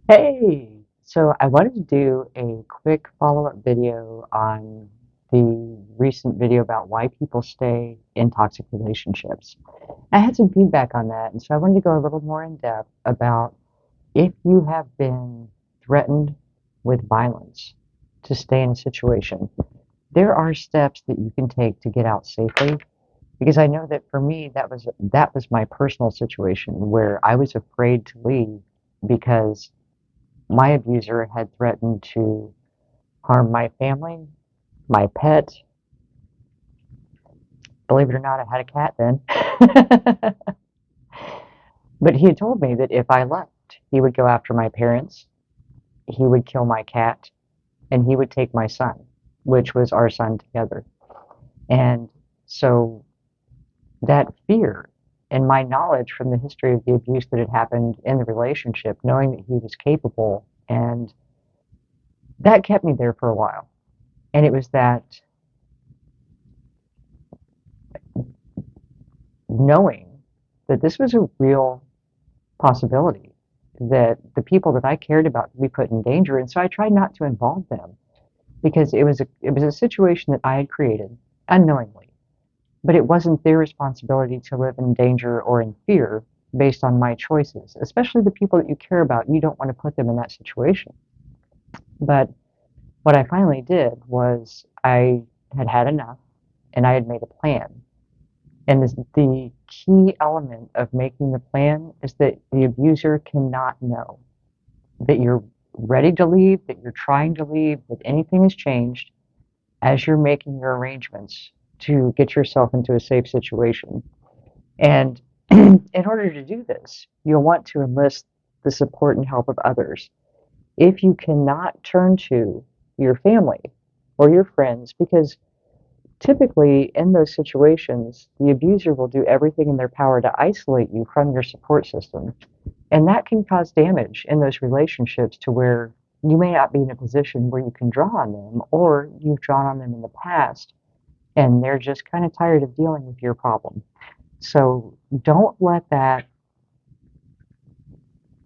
Hey, so I wanted to do a quick follow-up video on the recent video about why people stay in toxic relationships. I had some feedback on that, and so I wanted to go a little more in depth about if you have been threatened with violence to stay in a situation, there are steps that you can take to get out safely. Because I know that for me, that was my personal situation where I was afraid to leave because my abuser had threatened to harm my family, my pet. Believe it or not, I had a cat then. But he had told me that if I left, he would go after my parents, he would kill my cat, and he would take my son, which was our son together. And so that fear and my knowledge from the history of the abuse that had happened in the relationship, knowing that he was capable, and that kept me there for a while. And it was that knowing that this was a real possibility, that the people that I cared about could be put in danger. And so I tried not to involve them because it was a situation that I had created unknowingly, but it wasn't their responsibility to live in danger or in fear based on my choices, especially the people that you care about. You don't want to put them in that situation. But what I finally did was I had had enough and I had made a plan. And the key element of making the plan is that the abuser cannot know that you're ready to leave, that you're trying to leave, that anything has changed as you're making your arrangements to get yourself into a safe situation. And in order to do this, you'll want to enlist the support and help of others. If you cannot turn to your family or your friends, because typically, in those situations, the abuser will do everything in their power to isolate you from your support system. And that can cause damage in those relationships to where you may not be in a position where you can draw on them, or you've drawn on them in the past and they're just kind of tired of dealing with your problem. So don't let that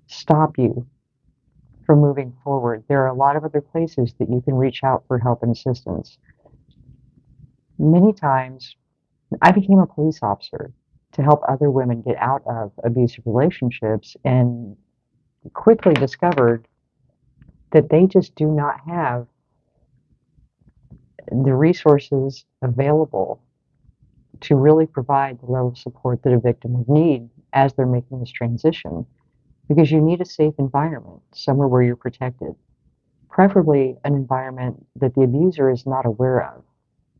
stop you from moving forward. There are a lot of other places that you can reach out for help and assistance. Many times, I became a police officer to help other women get out of abusive relationships and quickly discovered that they just do not have the resources available to really provide the level of support that a victim would need as they're making this transition. Because you need a safe environment, somewhere where you're protected, preferably an environment that the abuser is not aware of,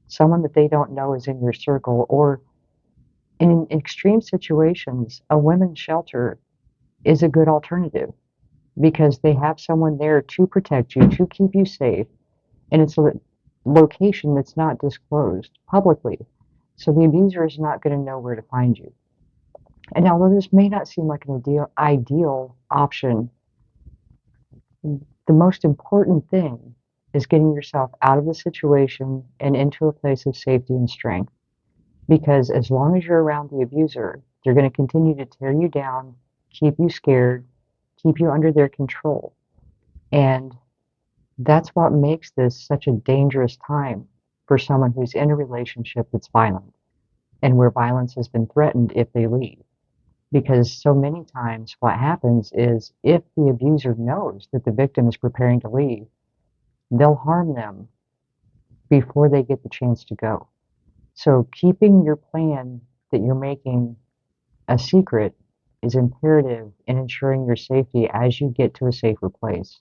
someone that they don't know is in your circle, or in extreme situations, a women's shelter is a good alternative because they have someone there to protect you, to keep you safe, and it's a location that's not disclosed publicly. So the abuser is not going to know where to find you. And although this may not seem like an ideal option, the most important thing is getting yourself out of the situation and into a place of safety and strength. Because as long as you're around the abuser, they're going to continue to tear you down, keep you scared, keep you under their control. And that's what makes this such a dangerous time for someone who's in a relationship that's violent and where violence has been threatened if they leave. Because so many times what happens is if the abuser knows that the victim is preparing to leave, they'll harm them before they get the chance to go. So keeping your plan that you're making a secret is imperative in ensuring your safety as you get to a safer place.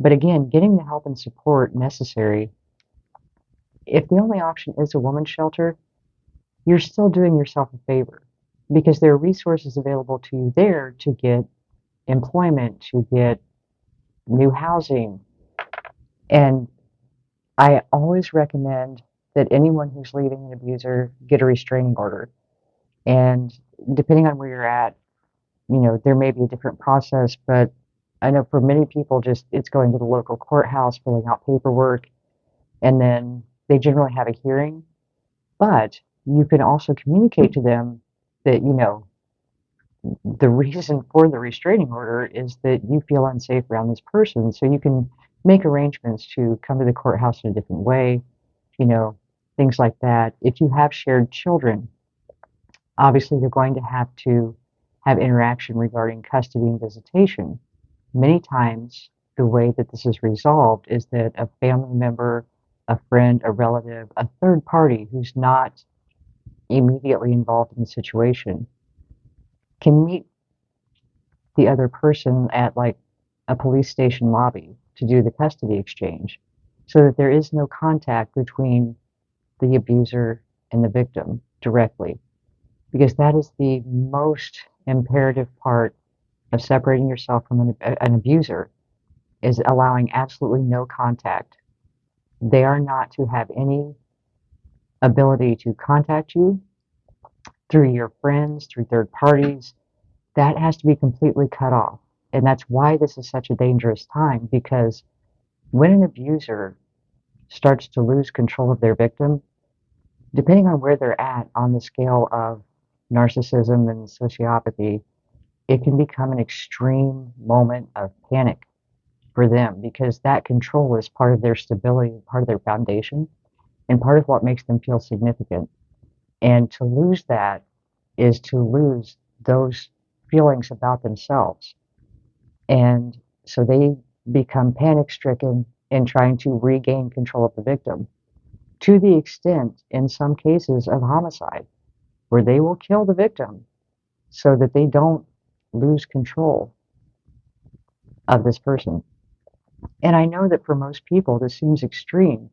But again, getting the help and support necessary, if the only option is a woman's shelter, you're still doing yourself a favor because there are resources available to you there to get employment, to get new housing. And I always recommend that anyone who's leaving an abuser get a restraining order. And depending on where you're at, there may be a different process, but I know for many people, just it's going to the local courthouse, filling out paperwork, and then they generally have a hearing. But you can also communicate to them that, the reason for the restraining order is that you feel unsafe around this person, so you can make arrangements to come to the courthouse in a different way, you know, things like that. If you have shared children, obviously you're going to have interaction regarding custody and visitation. Many times, the way that this is resolved is that a family member, a friend, a relative, a third party who's not immediately involved in the situation can meet the other person at like a police station lobby to do the custody exchange so that there is no contact between the abuser and the victim directly, because that is the most imperative part of separating yourself from an abuser, is allowing absolutely no contact. They are not to have any ability to contact you through your friends, through third parties. That has to be completely cut off. And that's why this is such a dangerous time, because when an abuser starts to lose control of their victim, depending on where they're at on the scale of narcissism and sociopathy, it can become an extreme moment of panic for them, because that control is part of their stability, part of their foundation, and part of what makes them feel significant. And to lose that is to lose those feelings about themselves. And so they become panic stricken in trying to regain control of the victim, to the extent, in some cases, of homicide, where they will kill the victim so that they don't lose control of this person. And I know that for most people this seems extreme,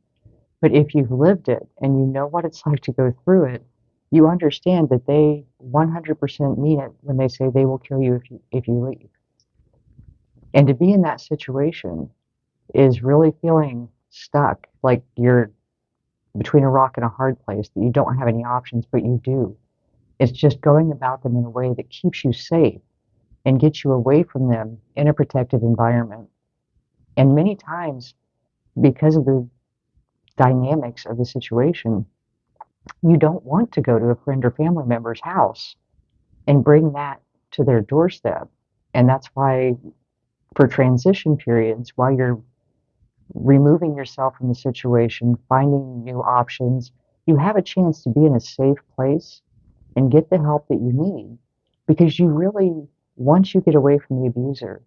but if you've lived it and you know what it's like to go through it, you understand that they 100% mean it when they say they will kill you if you leave. And to be in that situation is really feeling stuck, like you're between a rock and a hard place, that you don't have any options, but you do. It's just going about them in a way that keeps you safe and gets you away from them in a protected environment. And many times, because of the dynamics of the situation, you don't want to go to a friend or family member's house and bring that to their doorstep. And that's why, for transition periods, while you're removing yourself from the situation, finding new options, you have a chance to be in a safe place and get the help that you need. Because you really, once you get away from the abuser,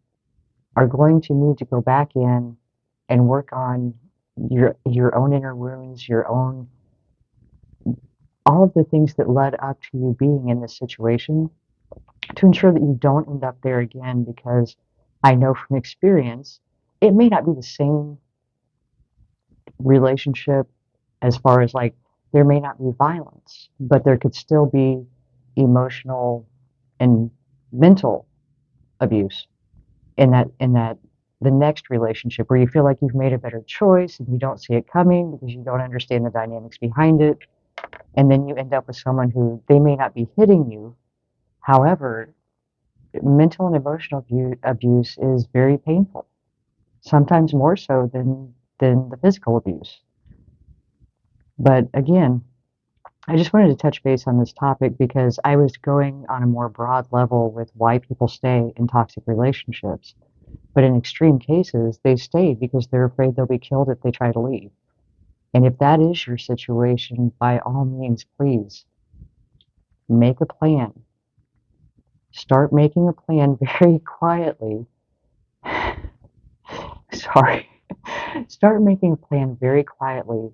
are going to need to go back in and work on your own inner wounds, your own, all of the things that led up to you being in this situation, to ensure that you don't end up there again. Because I know from experience, it may not be the same relationship, as far as like, there may not be violence, but there could still be emotional and mental abuse in that the next relationship, where you feel like you've made a better choice and you don't see it coming because you don't understand the dynamics behind it. And then you end up with someone who, they may not be hitting you. However, mental and emotional abuse is very painful, sometimes more so than the physical abuse. But again, I just wanted to touch base on this topic because I was going on a more broad level with why people stay in toxic relationships. But in extreme cases, they stay because they're afraid they'll be killed if they try to leave. And if that is your situation, by all means, please make a plan. Start making a plan very quietly. Sorry. Start making a plan very quietly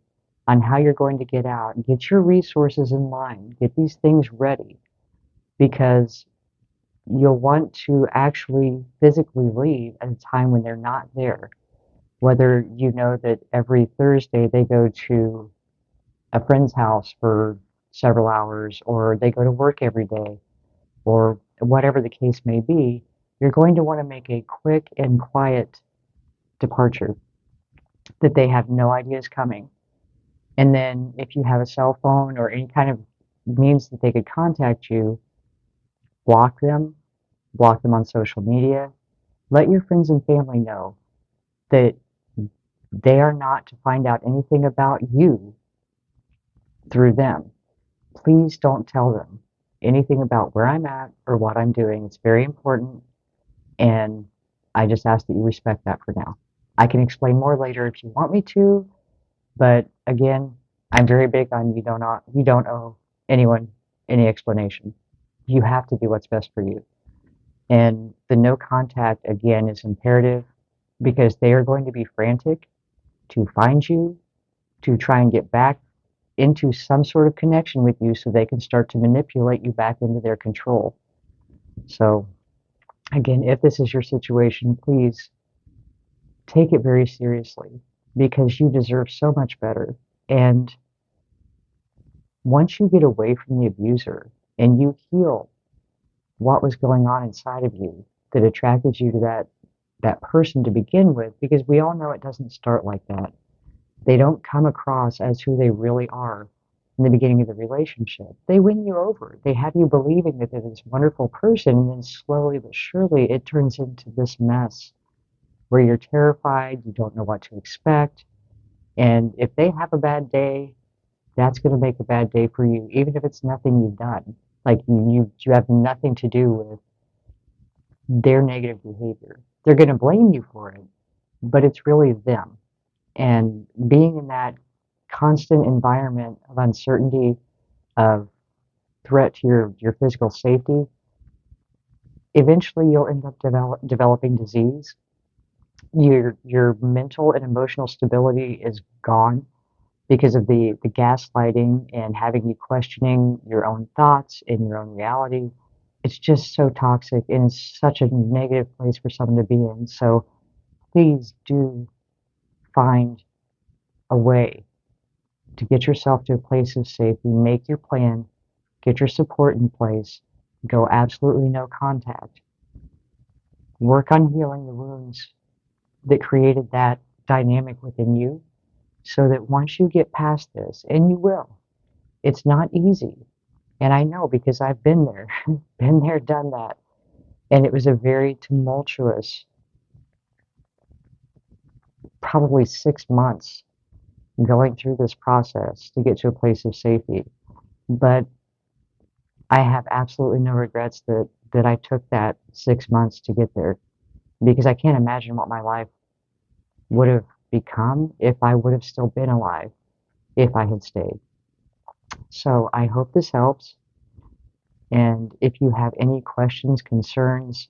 on how you're going to get out. Get your resources in line. Get these things ready, because you'll want to actually physically leave at a time when they're not there. Whether you know that every Thursday they go to a friend's house for several hours, or they go to work every day, or whatever the case may be, you're going to want to make a quick and quiet departure that they have no idea is coming. And then if you have a cell phone or any kind of means that they could contact you, block them, block them on social media. Let your friends and family know that they are not to find out anything about you through them. Please don't tell them. anything about where I'm at or what I'm doing. It's very important, and I just ask that you respect that for now. I can explain more later if you want me to, but again, I'm very big on you don't owe anyone any explanation. You have to do what's best for you. And the no contact again is imperative because they are going to be frantic to find you, to try and get back into some sort of connection with you so they can start to manipulate you back into their control. So, again, if this is your situation, please take it very seriously because you deserve so much better. And once you get away from the abuser and you heal what was going on inside of you that attracted you to that person to begin with, because we all know it doesn't start like that. They don't come across as who they really are in the beginning of the relationship. They win you over. They have you believing that they're this wonderful person, and then slowly but surely it turns into this mess where you're terrified, you don't know what to expect, and if they have a bad day, that's going to make a bad day for you, even if it's nothing you've done. Like you have nothing to do with their negative behavior. They're going to blame you for it, but it's really them. And being in that constant environment of uncertainty, of threat to your physical safety, eventually you'll end up developing disease. Your mental and emotional stability is gone because of the gaslighting and having you questioning your own thoughts and your own reality. It's just so toxic and it's such a negative place for someone to be in. So please do find a way to get yourself to a place of safety, make your plan, get your support in place, go absolutely no contact, work on healing the wounds that created that dynamic within you so that once you get past this, and you will, it's not easy. And I know because I've been there, been there, done that. And it was a very tumultuous, probably 6 months going through this process to get to a place of safety. But I have absolutely no regrets that I took that 6 months to get there because I can't imagine what my life would have become if I would have still been alive if I had stayed. So I hope this helps. And if you have any questions, concerns,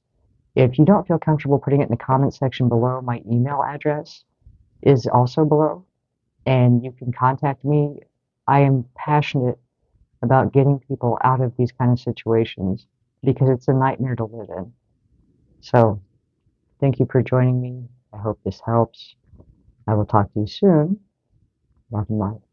if you don't feel comfortable putting it in the comment section below, my email address is also below and you can contact me. I am passionate about getting people out of these kind of situations because it's a nightmare to live in. So thank you for joining me. I hope this helps. I will talk to you soon. Love and light.